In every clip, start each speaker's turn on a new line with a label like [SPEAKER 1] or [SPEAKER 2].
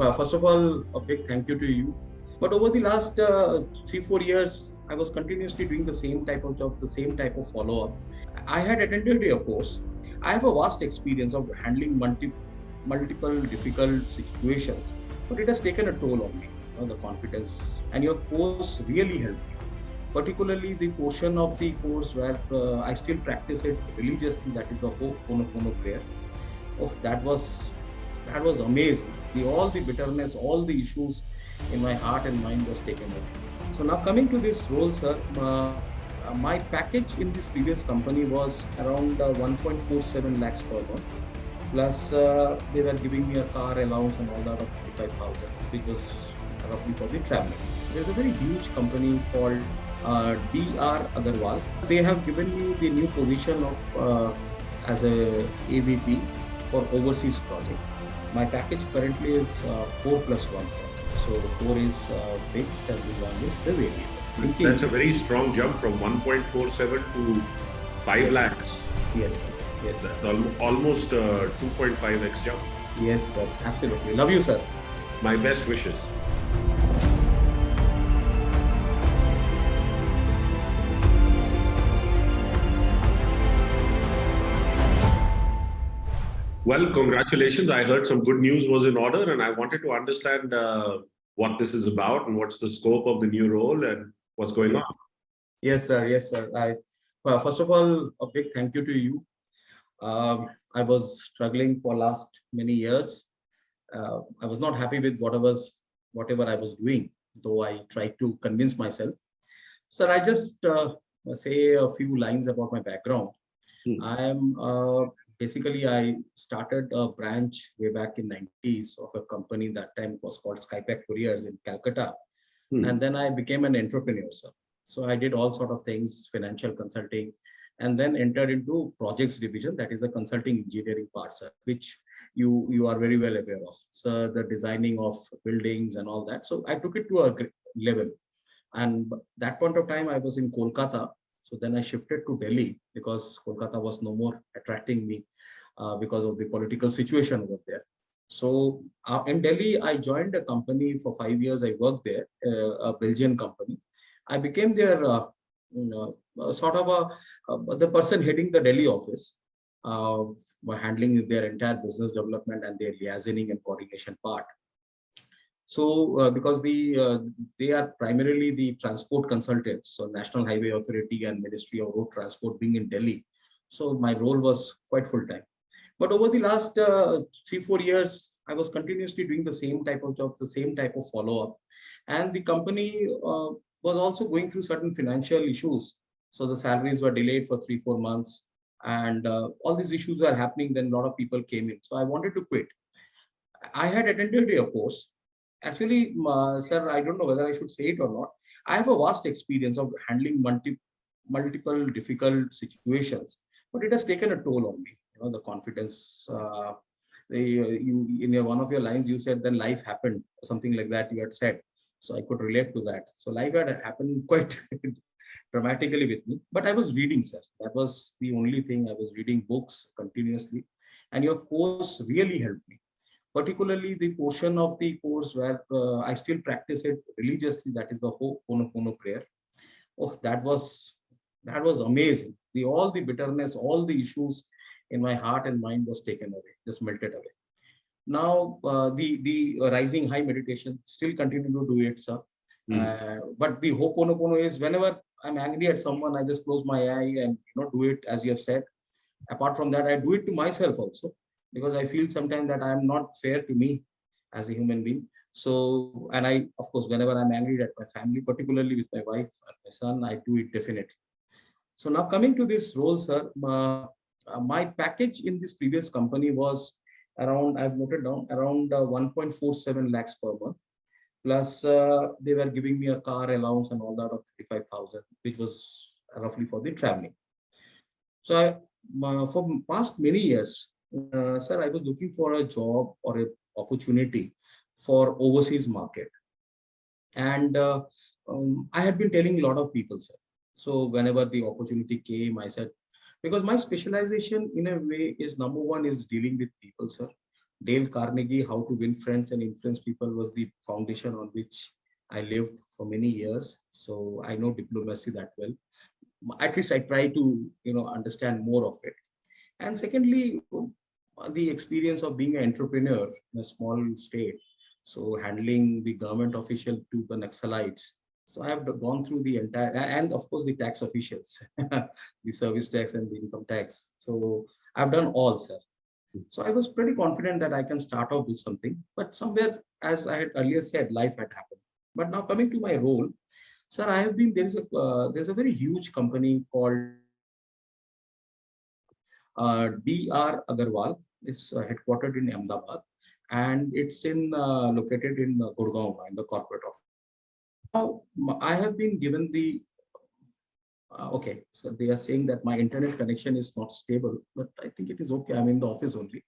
[SPEAKER 1] First of all, a big thank you to you. But over the last 3-4 years, I was continuously doing the same type of job, the same type of follow-up. I had attended a course. I have a vast experience of handling multiple difficult situations, but it has taken a toll on me. The confidence and your course really helped me. Particularly the portion of the course where I still practice it religiously. That is the Ho'oponopono prayer. Oh, that was amazing. All the bitterness, all the issues in my heart and mind was taken away. So now coming to this role, sir, my package in this previous company was around 1.47 lakhs per month. Plus, they were giving me a car allowance and all that of 35,000, which was roughly for the traveling. There's a very huge company called DR Agarwal. They have given me the new position of as a AVP for overseas project. My package currently is 4+1, sir. So 4 is fixed and the 1 is the variable.
[SPEAKER 2] That's a very strong jump from 1.47 to 5
[SPEAKER 1] Yes,
[SPEAKER 2] lakhs.
[SPEAKER 1] Yes, sir. Yes, sir.
[SPEAKER 2] That's almost 2.5x jump.
[SPEAKER 1] Yes, sir. Absolutely. Love you, sir.
[SPEAKER 2] My best wishes. Well, congratulations. I heard some good news was in order, and I wanted to understand what this is about and what's the scope of the new role and what's going on.
[SPEAKER 1] Yes, sir. Yes, sir. First of all, a big thank you to you. I was struggling for last many years. I was not happy with whatever I was doing, though I tried to convince myself. Sir, I just say a few lines about my background. Basically, I started a branch way back in 90s of a company that time was called Skypack Couriers in Calcutta. And then I became an entrepreneur, sir. So I did all sort of things, financial consulting, and then entered into projects division, that is a consulting engineering part, sir, which you are very well aware of. So the designing of buildings and all that. So I took it to a level. And that point of time, I was in Kolkata. So then I shifted to Delhi because Kolkata was no more attracting me because of the political situation over there. So in Delhi, I joined a company for 5 years. I worked there, a Belgian company. I became their sort of the person heading the Delhi office, handling their entire business development and their liaisoning and coordination part. So because they are primarily the transport consultants, so National Highway Authority and Ministry of Road Transport being in Delhi. So my role was quite full-time. But over the last 3-4 years, I was continuously doing the same type of job, the same type of follow-up. And the company was also going through certain financial issues. So the salaries were delayed for 3-4 months. And all these issues were happening. Then a lot of people came in. So I wanted to quit. I had attended a course. Actually, sir, I don't know whether I should say it or not. I have a vast experience of handling multiple difficult situations, but it has taken a toll on me. The confidence. In one of your lines, you said, "Then life happened," something like that. You had said, so I could relate to that. So life had happened quite dramatically with me. But I was reading, sir. That was the only thing. I was reading books continuously, and your course really helped me. Particularly the portion of the course where I still practice it religiously, that is the Ho'oponopono prayer. Oh, that was amazing. All the bitterness, all the issues in my heart and mind was taken away, just melted away. Now the rising high meditation, still continue to do it, sir. But the Ho'oponopono is whenever I'm angry at someone, I just close my eye and do it as you have said. Apart from that, I do it to myself also, because I feel sometimes that I am not fair to me as a human being. So, and I, of course, whenever I'm angry at my family, particularly with my wife and my son, I do it definitely. So now coming to this role, sir, my package in this previous company was around, I've noted down, around 1.47 lakhs per month. Plus, they were giving me a car allowance and all that of 35,000, which was roughly for the traveling. So for past many years, sir, I was looking for a job or an opportunity for overseas market. And I had been telling a lot of people, sir. So whenever the opportunity came, I said, because my specialization in a way is number one is dealing with people, sir. Dale Carnegie, How to Win Friends and Influence People was the foundation on which I lived for many years. So I know diplomacy that well. At least I try to, understand more of it. And secondly, the experience of being an entrepreneur in a small state. So handling the government official to the Naxalites. So I have gone through the entire, and of course the tax officials, the service tax and the income tax. So I've done all, sir. So I was pretty confident that I can start off with something, but somewhere, as I had earlier said, life had happened. But now coming to my role, sir, I have been, there's a very huge company called DR Agarwal. It's headquartered in Ahmedabad, and it's located in Gurgaon, in the corporate office. Now, I have been given the okay, so they are saying that my internet connection is not stable, but I think it is okay. I'm in the office only.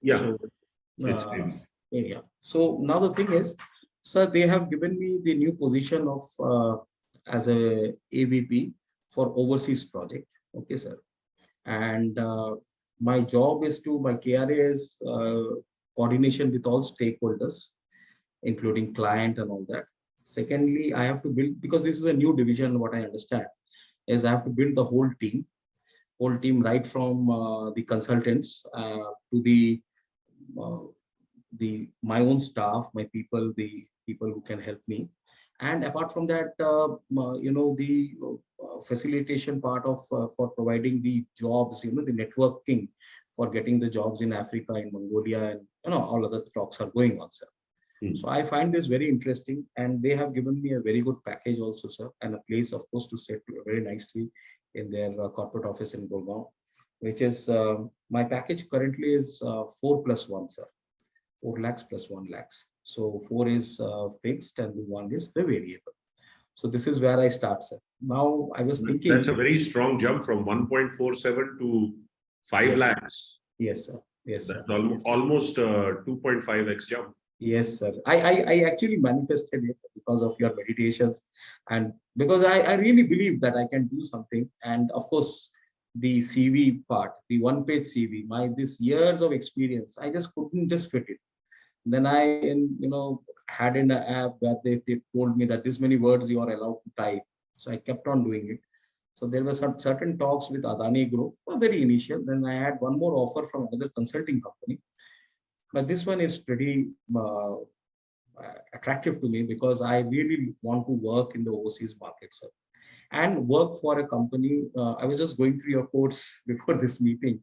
[SPEAKER 2] Yeah,
[SPEAKER 1] So,
[SPEAKER 2] it's
[SPEAKER 1] yeah. So now the thing is, sir, they have given me the new position of as a AVP for overseas project. Okay, sir. And my job is my KRA is coordination with all stakeholders, including client and all that. Secondly, I have to build, because this is a new division, what I understand is I have to build the whole team right from the consultants to my own staff, my people, the people who can help me. And apart from that, the facilitation part of for providing the jobs, the networking for getting the jobs in Africa, in Mongolia, and all other talks are going on, sir. So I find this very interesting, and they have given me a very good package also, sir, and a place, of course, to sit very nicely in their corporate office in Gurgaon, which is my package currently is 4 plus 1, sir. 4 lakhs plus 1 lakhs. So 4 is fixed and 1 is the variable. So this is where I start, sir. Now I was thinking.
[SPEAKER 2] That's a very strong jump from 1.47 to 5 lakhs.
[SPEAKER 1] Yes, sir. Yes,
[SPEAKER 2] that's
[SPEAKER 1] sir.
[SPEAKER 2] almost 2.5x jump.
[SPEAKER 1] Yes, sir. I actually manifested it because of your meditations, and because I really believe that I can do something. And of course, the CV part, the one-page CV, this years of experience, I just couldn't just fit it. Then I, had an app where they told me that this many words you are allowed to type. So I kept on doing it. So there were some certain talks with Adani Group, very initial. Then I had one more offer from another consulting company. But this one is pretty attractive to me because I really want to work in the overseas market, sir, and work for a company. I was just going through your quotes before this meeting.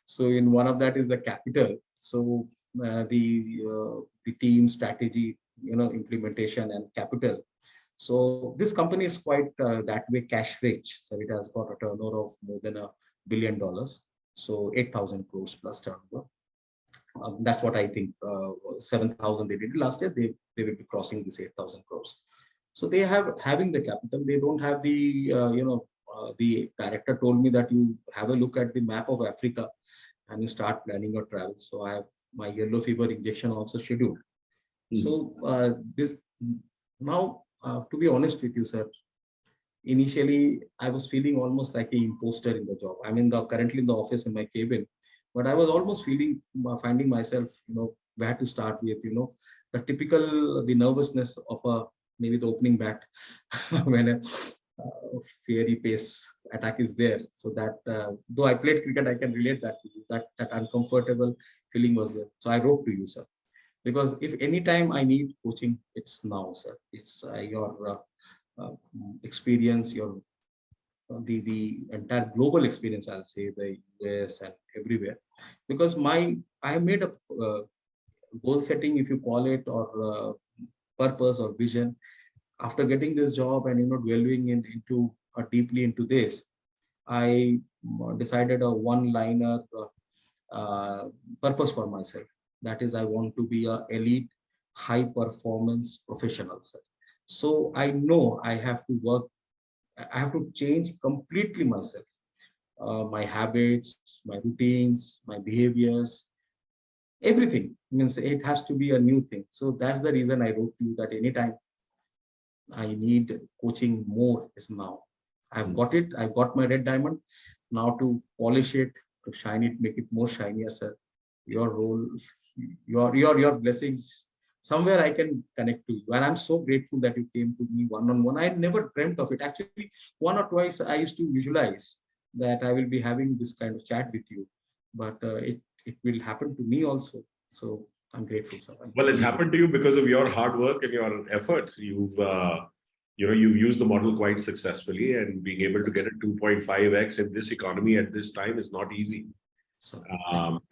[SPEAKER 1] So in one of that is the capital. So the team strategy, implementation and capital. So this company is quite that way cash rich. So it has got a turnover of more than $1 billion. So 8,000 crores plus turnover. That's what I think. 7,000 they did last year. They will be crossing this 8,000 crores. So they having the capital. They don't have the the director told me that you have a look at the map of Africa and you start planning your travel. So I have my yellow fever injection also scheduled. So this now, to be honest with you, sir, initially I was feeling almost like an imposter in the job. I'm currently in the office in my cabin, but I was almost finding myself, where to start with, the typical, the nervousness of maybe the opening bat when a fiery pace attack is there. So that, though I played cricket, I can relate that to you, that uncomfortable feeling was there. So I wrote to you, sir, because if any time I need coaching, it's now, sir. It's your experience, your the entire global experience, I'll say, the US and everywhere, because I have made a goal setting, if you call it, or purpose or vision. After getting this job and dwelling into deeply into this, I decided a one-liner purpose for myself. That is, I want to be a elite, high-performance professional, sir. So I know I have to work. I have to change completely myself, my habits, my routines, my behaviors, everything. Means it has to be a new thing. So that's the reason I wrote to you that anytime I need coaching more is now. I've got it. I've got my red diamond. Now to polish it, to shine it, make it more shinier, sir. your role, your blessings. Somewhere I can connect to you, and I'm so grateful that you came to me one-on-one. I never dreamt of it. Actually, one or twice I used to visualize that I will be having this kind of chat with you, but it will happen to me also. So I'm grateful, sir.
[SPEAKER 2] Well, it's happened to you because of your hard work and your efforts. You've used the model quite successfully, and being able to get a 2.5x in this economy at this time is not easy.
[SPEAKER 1] So,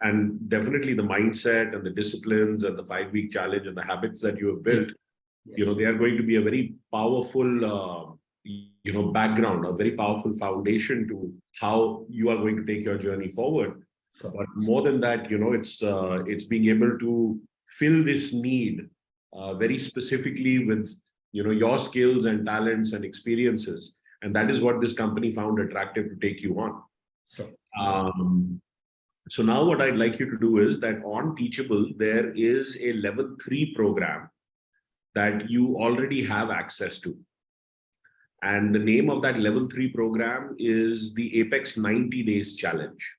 [SPEAKER 2] and definitely the mindset and the disciplines and the 5-week challenge and the habits that you have built,
[SPEAKER 1] yes,
[SPEAKER 2] they are going to be a very powerful, background, a very powerful foundation to how you are going to take your journey forward. But more than that, it's being able to fill this need very specifically with, your skills and talents and experiences. And that is what this company found attractive to take you on. So now what I'd like you to do is that on Teachable, there is a level 3 program that you already have access to. And the name of that level 3 program is the Apex 90 Days Challenge.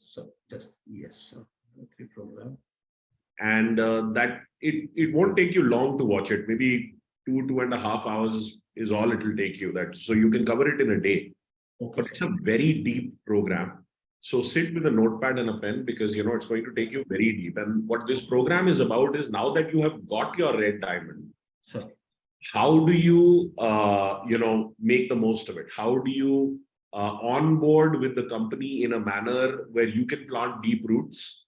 [SPEAKER 1] So just, yes, sir. Okay, program.
[SPEAKER 2] And that it won't take you long to watch it. Maybe 2.5 hours is all it will take you. So you can cover it in a day. Okay, but it's a very deep program. So sit with a notepad and a pen, because it's going to take you very deep. And what this program is about is, now that you have got your red diamond, how do you make the most of it? How do you onboard with the company in a manner where you can plant deep roots,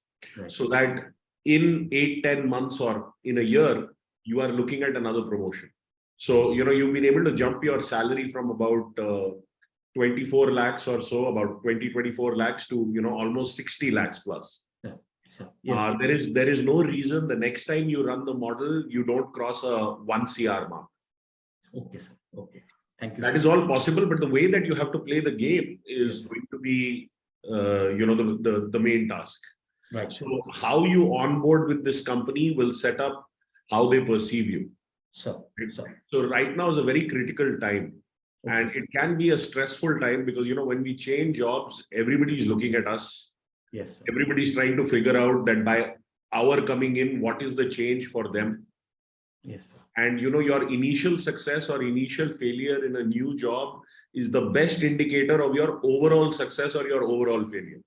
[SPEAKER 2] so that in 8-10 months or in a year, you are looking at another promotion. So, you've been able to jump your salary from about 24 lakhs or so, about 24 lakhs to, almost 60 lakhs plus. Yes. There is no reason the next time you run the model, you don't cross a 1 CR mark.
[SPEAKER 1] Okay, sir. Okay. Thank you.
[SPEAKER 2] That is all possible, but the way that you have to play the game is going to be, the main task.
[SPEAKER 1] Right.
[SPEAKER 2] So how you onboard with this company will set up how they perceive you. So right now is a very critical time. Okay. And it can be a stressful time, because, when we change jobs, everybody is looking at us.
[SPEAKER 1] Yes. Sir.
[SPEAKER 2] Everybody's trying to figure out that by our coming in, what is the change for them?
[SPEAKER 1] Yes. Sir.
[SPEAKER 2] And, your initial success or initial failure in a new job is the best indicator of your overall success or your overall failure.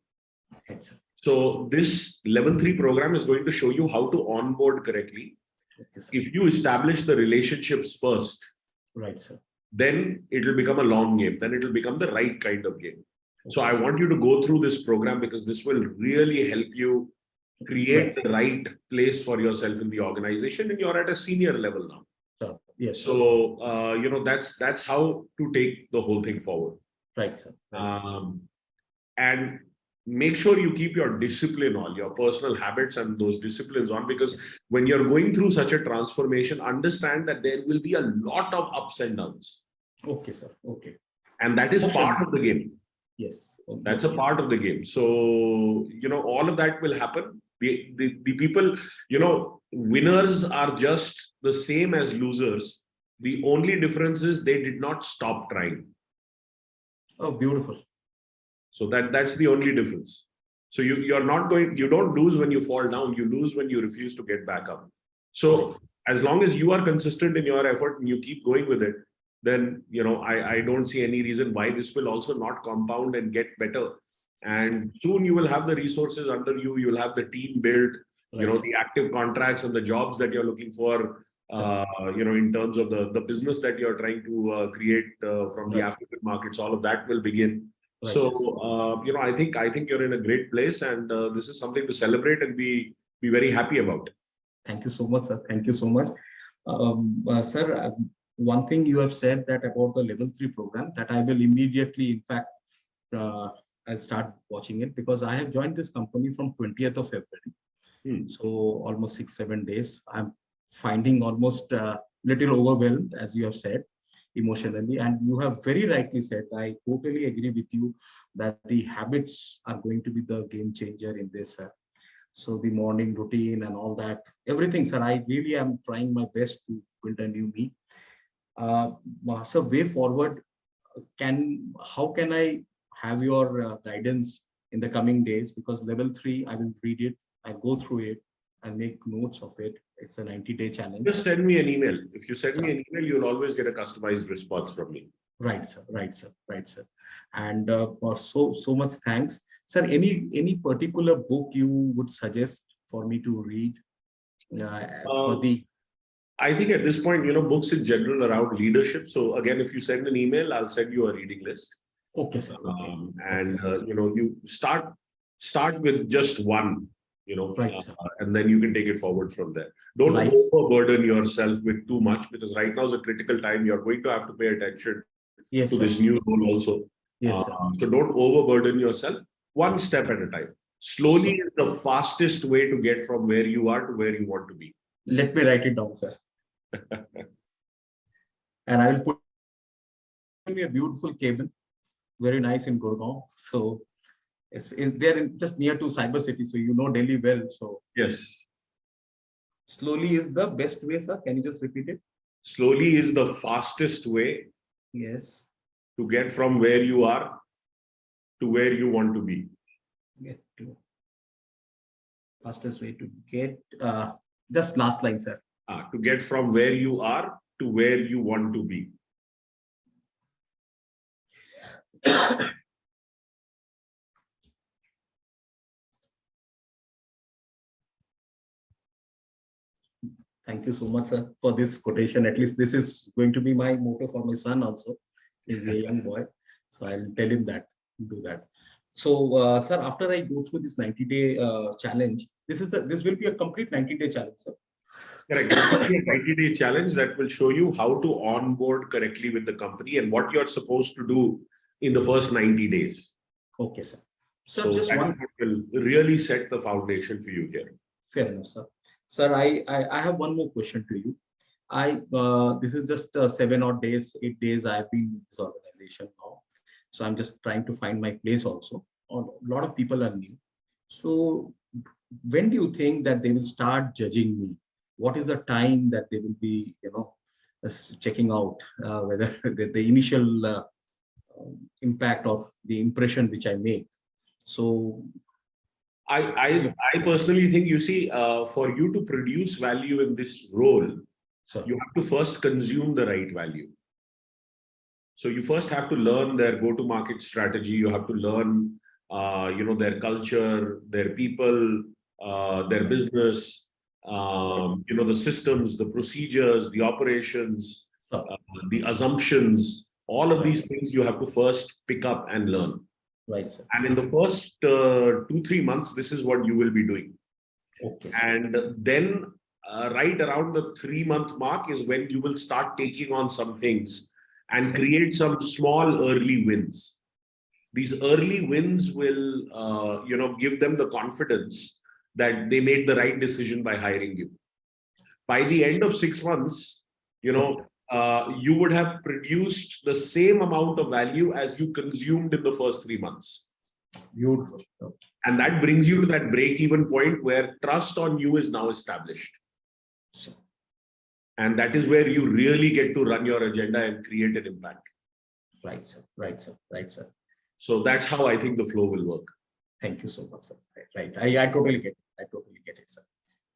[SPEAKER 1] Right, sir.
[SPEAKER 2] So this level 3 program is going to show you how to onboard correctly. Okay, if you establish the relationships first,
[SPEAKER 1] right, sir,
[SPEAKER 2] then it will become a long game. Then it will become the right kind of game. Okay, so I want you to go through this program, because this will really help you create the right place for yourself in the organization, and you're at a senior level now.
[SPEAKER 1] Sir. Yes.
[SPEAKER 2] So that's how to take the whole thing forward.
[SPEAKER 1] Right, sir. Right,
[SPEAKER 2] and make sure you keep your discipline on, your personal habits and those disciplines on, because when you're going through such a transformation, understand that there will be a lot of ups and downs.
[SPEAKER 1] Okay, sir. Okay.
[SPEAKER 2] And that is part of the game.
[SPEAKER 1] Yes. Okay.
[SPEAKER 2] That's a part of the game. So, all of that will happen. The people, winners are just the same as losers. The only difference is they did not stop trying.
[SPEAKER 1] Oh, beautiful.
[SPEAKER 2] So that's the only difference. So you don't lose when you fall down, you lose when you refuse to get back up. So as long as you are consistent in your effort and you keep going with it, then, I don't see any reason why this will also not compound and get better. And soon you will have the resources under you, you'll have the team built, the active contracts and the jobs that you're looking for, in terms of the business that you're trying to create from the African markets, all of that will begin. Right. So, I think you're in a great place, and this is something to celebrate and be very happy about.
[SPEAKER 1] Thank you so much, sir. Thank you so much. Sir, one thing you have said that about the level 3 program, that I will immediately, in fact, I'll start watching it, because I have joined this company from 20th of February. So almost 6-7 days. I'm finding almost a little overwhelmed, as you have said, emotionally. And you have very rightly said, I totally agree with you that the habits are going to be the game changer in this. So the morning routine and all that, everything, sir, I really am trying my best to build a new me. So way forward, how can I have your guidance in the coming days? Because level 3, I will read it. I go through it, I make notes of it. It's a 90-day challenge.
[SPEAKER 2] Just send me an email. If you send me an email, you'll always get a customized response from me.
[SPEAKER 1] Right, sir. Right, sir. Right, sir. And for so much thanks, sir. Any particular book you would suggest for me to read for the?
[SPEAKER 2] I think at this point, books in general around leadership. So again, if you send an email, I'll send you a reading list.
[SPEAKER 1] Okay, sir. Okay.
[SPEAKER 2] And you start with just one,
[SPEAKER 1] right, sir.
[SPEAKER 2] and then you can take it forward from there. Don't overburden yourself with too much, because right now is a critical time. You're going to have to pay attention to this new role also.
[SPEAKER 1] Yes, sir.
[SPEAKER 2] So don't overburden yourself. One step at a time. Slowly is the fastest way to get from where you are to where you want to be.
[SPEAKER 1] Let me write it down, sir. And I will put me a beautiful cabin, very nice in Gurgaon. So they're just near to Cyber City, so you know Delhi well. So
[SPEAKER 2] yes,
[SPEAKER 1] slowly is the best way, sir. Can you just repeat it?
[SPEAKER 2] Slowly is the fastest way.
[SPEAKER 1] Yes.
[SPEAKER 2] To get from where you are to where you want to be.
[SPEAKER 1] Get to fastest way to get. Just last line, sir.
[SPEAKER 2] To get from where you are to where you want to be. Thank you so much, sir, for this quotation. At least this is going to be my motto for my son also. He's a young boy. So I'll tell him that, do that. So, sir, after I go through this 90-day challenge, this will be a complete 90-day challenge, sir. Correct. This will be a 90-day challenge that will show you how to onboard correctly with the company and what you're supposed to do in the first 90 days.
[SPEAKER 1] Okay, sir. So just one
[SPEAKER 2] will really set the foundation for you here.
[SPEAKER 1] Fair enough, sir. Sir, I have one more question to you. This is just 7 odd days, 8 days I've been in this organization now. So I'm just trying to find my place also. A lot of people are new. So when do you think that they will start judging me? What is the time that they will be, checking out whether the initial impact of the impression which I make? So
[SPEAKER 2] I personally think, for you to produce value in this role, you have to first consume the right value. So you first have to learn their go-to-market strategy. You have to learn, their culture, their people, their business, the systems, the procedures, the operations, the assumptions. All of these things you have to first pick up and learn.
[SPEAKER 1] Right, sir.
[SPEAKER 2] And in the first 2-3 months, this is what you will be doing.
[SPEAKER 1] Okay.
[SPEAKER 2] And then right around the 3-month mark is when you will start taking on some things and create some small early wins. These early wins will, give them the confidence that they made the right decision by hiring you. By the end of 6 months, you would have produced the same amount of value as you consumed in the first 3 months.
[SPEAKER 1] Beautiful.
[SPEAKER 2] And that brings you to that break-even point where trust on you is now established. And that is where you really get to run your agenda and create an impact.
[SPEAKER 1] Right, sir. Right, sir. Right, sir.
[SPEAKER 2] So that's how I think the flow will work.
[SPEAKER 1] Thank you so much, sir. Right. I totally get it. I totally get it, sir.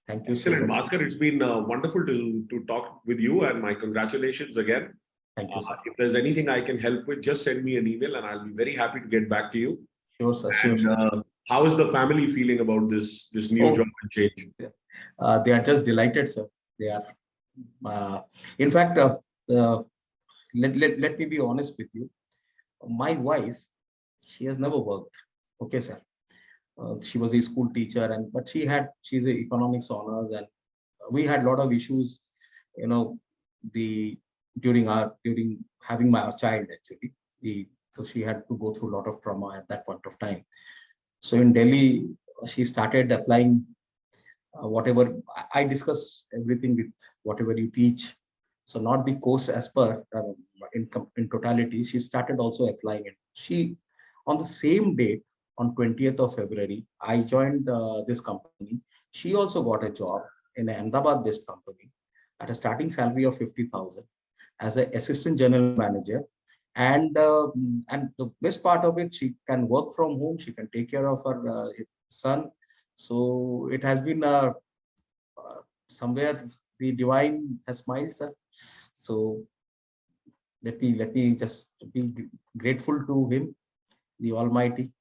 [SPEAKER 1] Thank you so much.
[SPEAKER 2] Bhaskar, it's been wonderful to talk with you, and my congratulations again.
[SPEAKER 1] Thank you, sir.
[SPEAKER 2] If there's anything I can help with, just send me an email and I'll be very happy to get back to you.
[SPEAKER 1] Sure, sir. Sure.
[SPEAKER 2] How is the family feeling about this new job and change?
[SPEAKER 1] They are just delighted, sir. They are. In fact, let me be honest with you. My wife, she has never worked. Okay, sir. She was a school teacher, but she's a economics honors, and we had a lot of issues, during having my child actually. So she had to go through a lot of trauma at that point of time. So in Delhi, she started applying whatever I discuss everything with whatever you teach. So not the course as per in totality. She started also applying it. She on the same date, on 20th of February, I joined this company. She also got a job in an Ahmedabad-based company at a starting salary of 50,000 as an assistant general manager. And the best part of it, she can work from home. She can take care of her son. So it has been somewhere the divine has smiled, sir. So let me just be grateful to him, the Almighty,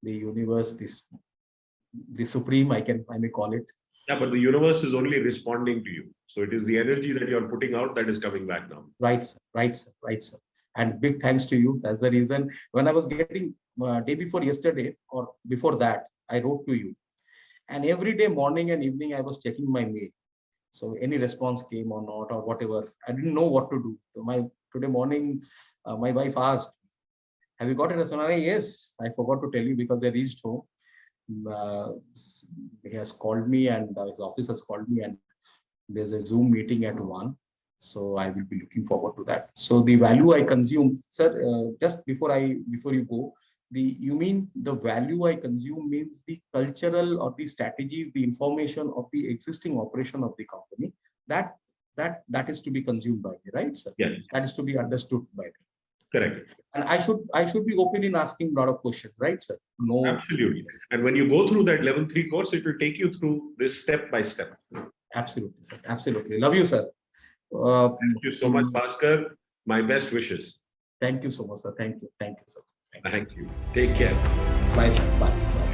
[SPEAKER 1] the universe, the supreme, I may call it.
[SPEAKER 2] Yeah, but the universe is only responding to you. So it is the energy that you're putting out that is coming back now.
[SPEAKER 1] Right, sir. Right, sir. Right, sir. And big thanks to you. That's the reason when I was getting day before yesterday or before that, I wrote to you. And every day, morning and evening, I was checking my mail. So any response came or not or whatever. I didn't know what to do. So today morning, my wife asked, have you got a response? Yes, I forgot to tell you because I reached home. He has called me and his office has called me and there's a Zoom meeting at 1. So I will be looking forward to that. So the value I consume, sir, just before you go, you mean the value I consume means the cultural or the strategies, the information of the existing operation of the company that is to be consumed by me, right, sir?
[SPEAKER 2] Yes.
[SPEAKER 1] That is to be understood by me.
[SPEAKER 2] Correct.
[SPEAKER 1] And I should be open in asking a lot of questions, right, sir? No.
[SPEAKER 2] Absolutely. And when you go through that level 3 course, it will take you through this step by step.
[SPEAKER 1] Absolutely, sir. Absolutely. Love you, sir.
[SPEAKER 2] Thank you so much, Bhaskar. My best wishes.
[SPEAKER 1] Thank you so much, sir. Thank you. Thank you, sir.
[SPEAKER 2] Thank you. Take care.
[SPEAKER 1] Bye, sir. Bye. Bye.